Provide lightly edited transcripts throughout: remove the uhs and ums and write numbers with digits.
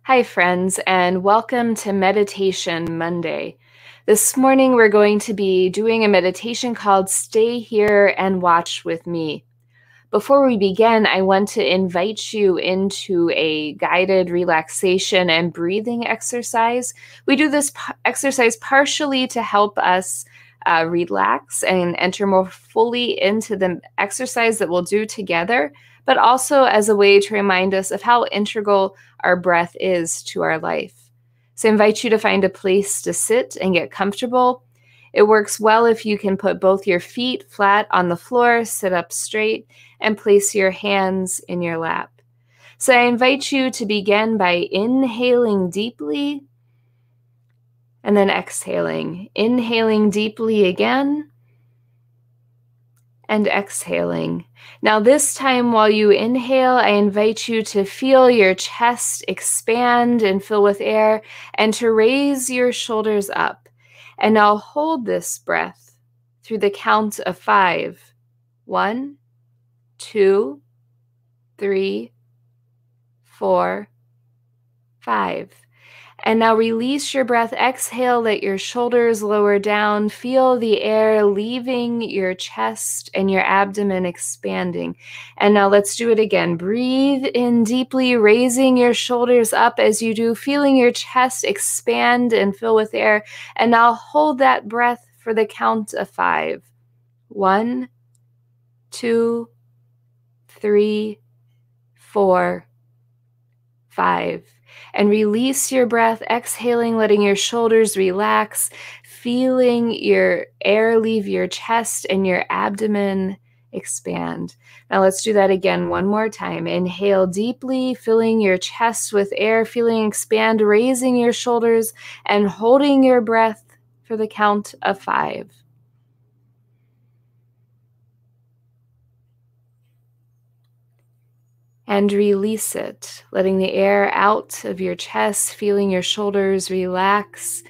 Hi, friends, and welcome to Meditation Monday. This morning, we're going to be doing a meditation called Stay Here and Watch with Me. Before we begin, I want to invite you into a guided relaxation and breathing exercise. We do this exercise partially to help us relax and enter more fully into the exercise that we'll do together, but also as a way to remind us of how integral our breath is to our life. So I invite you to find a place to sit and get comfortable. It works well if you can put both your feet flat on the floor, sit up straight, and place your hands in your lap. So I invite you to begin by inhaling deeply and then exhaling. Inhaling deeply again and exhaling. Now this time while you inhale, I invite you to feel your chest expand and fill with air and to raise your shoulders up. And now hold this breath through the count of 5. 1, 2, 3, 4, 5. And now release your breath. Exhale, let your shoulders lower down. Feel the air leaving your chest and your abdomen expanding. And now let's do it again. Breathe in deeply, raising your shoulders up as you do, feeling your chest expand and fill with air. And now hold that breath for the count of 5. 1, 2, 3, 4, 5. And release your breath, exhaling, letting your shoulders relax, feeling your air leave your chest and your abdomen expand. Now let's do that again one more time. Inhale deeply, filling your chest with air, feeling expand, raising your shoulders and holding your breath for the count of 5. And release it, letting the air out of your chest, feeling your shoulders relax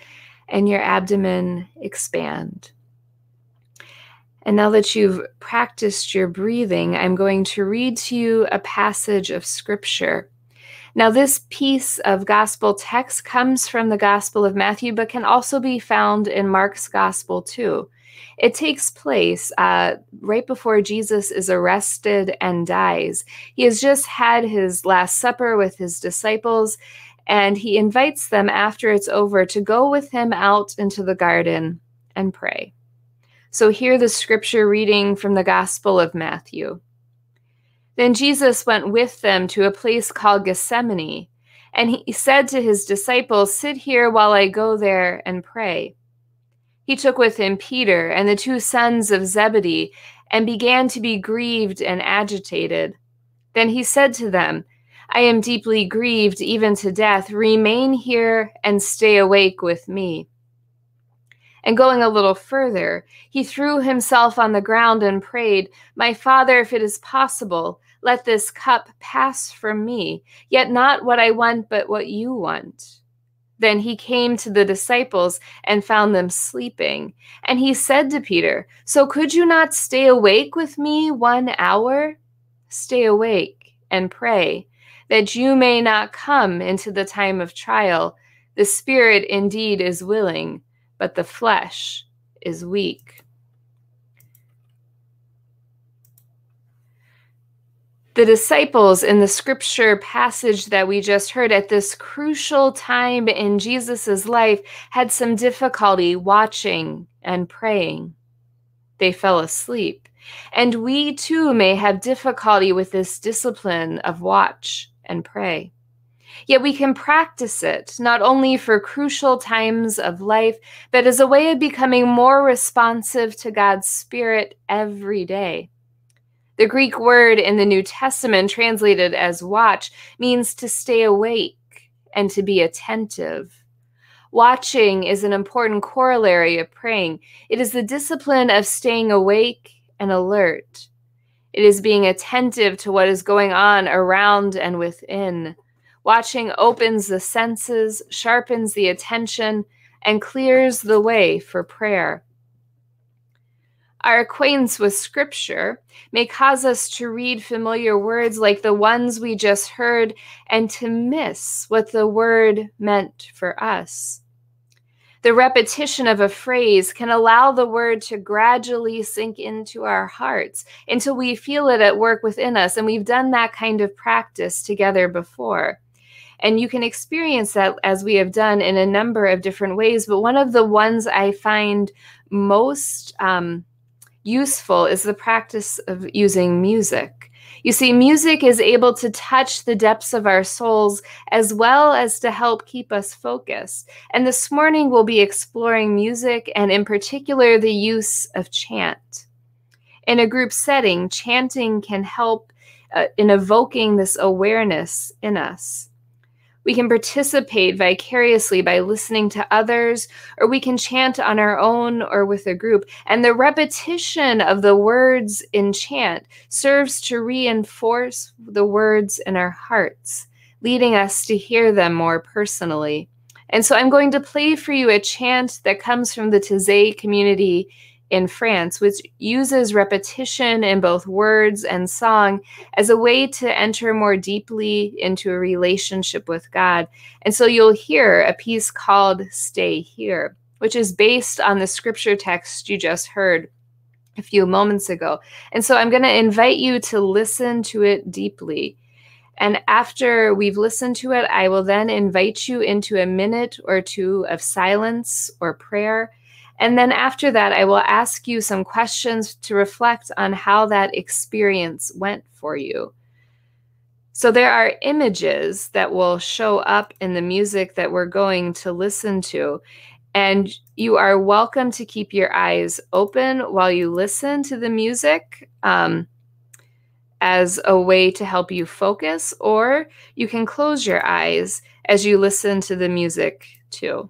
and your abdomen expand. And now that you've practiced your breathing, I'm going to read to you a passage of scripture. Now, this piece of gospel text comes from the Gospel of Matthew, but can also be found in Mark's gospel too. It takes place right before Jesus is arrested and dies. He has just had his Last Supper with his disciples, and he invites them after it's over to go with him out into the garden and pray. So hear the scripture reading from the Gospel of Matthew. Then Jesus went with them to a place called Gethsemane, and he said to his disciples, "Sit here while I go there and pray." He took with him Peter and the 2 sons of Zebedee and began to be grieved and agitated. Then he said to them, "I am deeply grieved, even to death. Remain here and stay awake with me." And going a little further, he threw himself on the ground and prayed, "My Father, if it is possible, let this cup pass from me, yet not what I want, but what you want." Then he came to the disciples and found them sleeping. And he said to Peter, "So could you not stay awake with me 1 hour? Stay awake and pray, that you may not come into the time of trial. The spirit indeed is willing, but the flesh is weak." The disciples in the scripture passage that we just heard at this crucial time in Jesus's life had some difficulty watching and praying. They fell asleep. And we too may have difficulty with this discipline of watch and pray. Yet we can practice it not only for crucial times of life, but as a way of becoming more responsive to God's Spirit every day. The Greek word in the New Testament, translated as watch, means to stay awake and to be attentive. Watching is an important corollary of praying. It is the discipline of staying awake and alert. It is being attentive to what is going on around and within. Watching opens the senses, sharpens the attention, and clears the way for prayer. Our acquaintance with Scripture may cause us to read familiar words like the ones we just heard and to miss what the word meant for us. The repetition of a phrase can allow the word to gradually sink into our hearts until we feel it at work within us. And we've done that kind of practice together before. And you can experience that as we have done in a number of different ways. But one of the ones I find most useful is the practice of using music. You see, music is able to touch the depths of our souls as well as to help keep us focused. And this morning we'll be exploring music and in particular the use of chant. In a group setting, chanting can help in evoking this awareness in us. We can participate vicariously by listening to others, or we can chant on our own or with a group. And the repetition of the words in chant serves to reinforce the words in our hearts, leading us to hear them more personally. And so I'm going to play for you a chant that comes from the Taizé community in France, which uses repetition in both words and song as a way to enter more deeply into a relationship with God. And so you'll hear a piece called Stay Here, which is based on the scripture text you just heard a few moments ago. And so I'm going to invite you to listen to it deeply. And after we've listened to it, I will then invite you into a minute or two of silence or prayer. And then after that, I will ask you some questions to reflect on how that experience went for you. So there are images that will show up in the music that we're going to listen to. And you are welcome to keep your eyes open while you listen to the music as a way to help you focus, or you can close your eyes as you listen to the music too.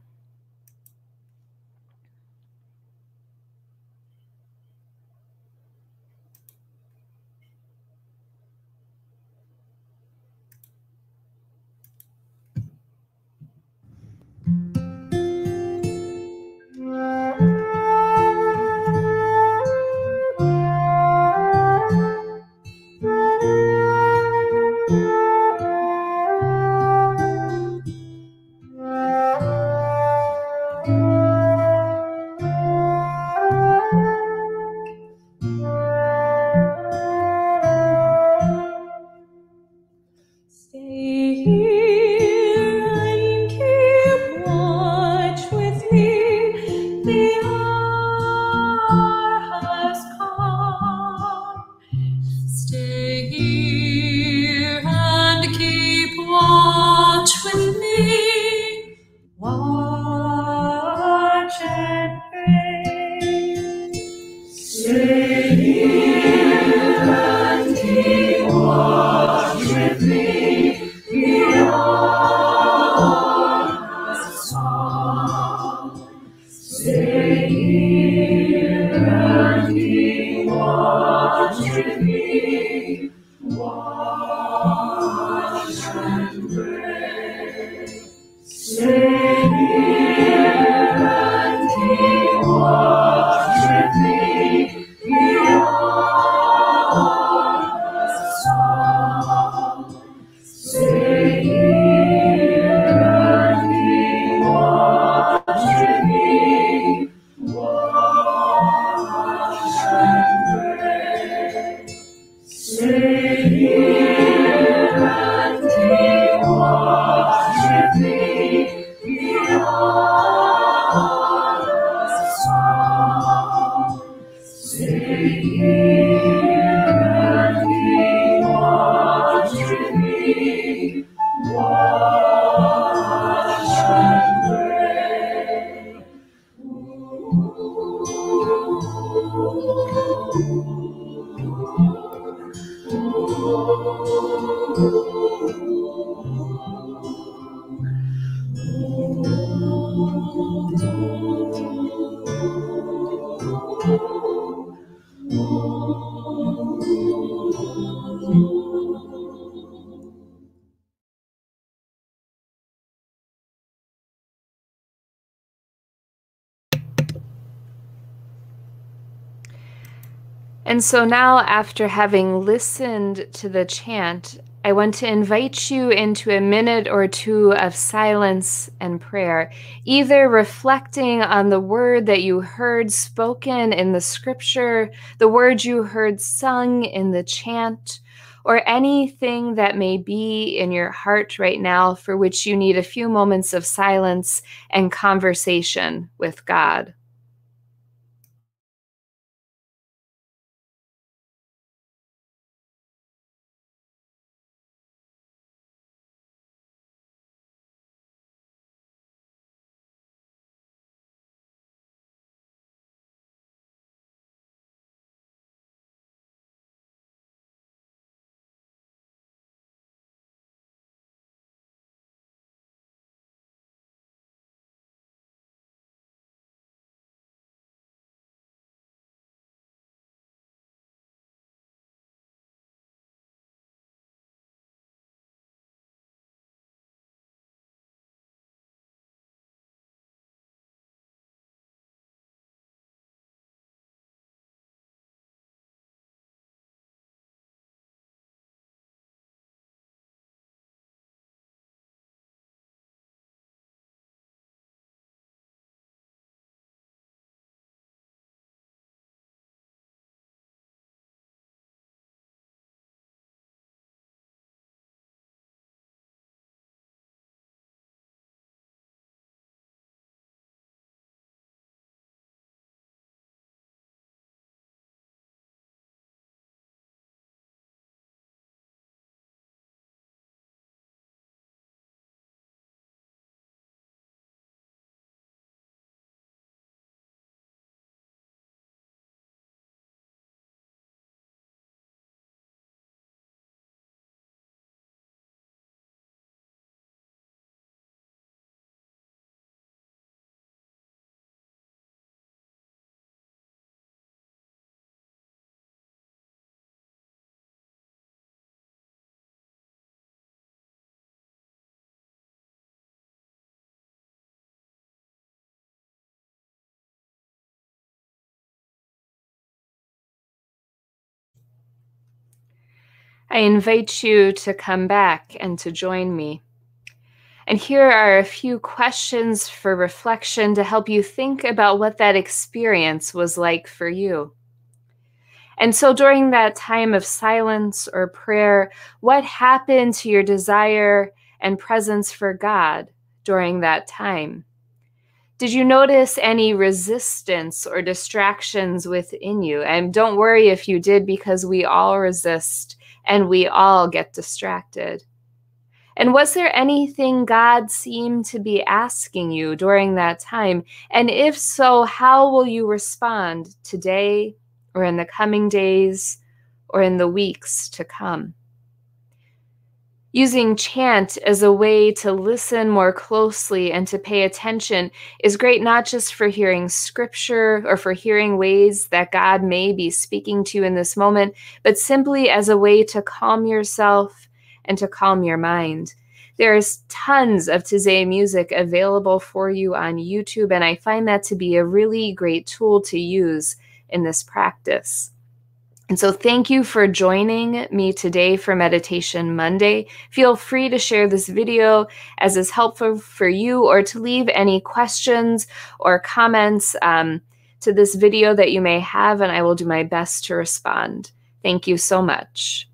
And so now, after having listened to the chant, I want to invite you into a minute or two of silence and prayer, either reflecting on the word that you heard spoken in the scripture, the word you heard sung in the chant, or anything that may be in your heart right now for which you need a few moments of silence and conversation with God. I invite you to come back and to join me. And here are a few questions for reflection to help you think about what that experience was like for you. And so during that time of silence or prayer, what happened to your desire and presence for God during that time? Did you notice any resistance or distractions within you? And don't worry if you did, because we all resist and we all get distracted. And was there anything God seemed to be asking you during that time? And if so, how will you respond today or in the coming days or in the weeks to come? Using chant as a way to listen more closely and to pay attention is great, not just for hearing scripture or for hearing ways that God may be speaking to you in this moment, but simply as a way to calm yourself and to calm your mind. There's tons of Taizé music available for you on YouTube, and I find that to be a really great tool to use in this practice. And so thank you for joining me today for Meditation Monday. Feel free to share this video as is helpful for you, or to leave any questions or comments to this video that you may have, and I will do my best to respond. Thank you so much.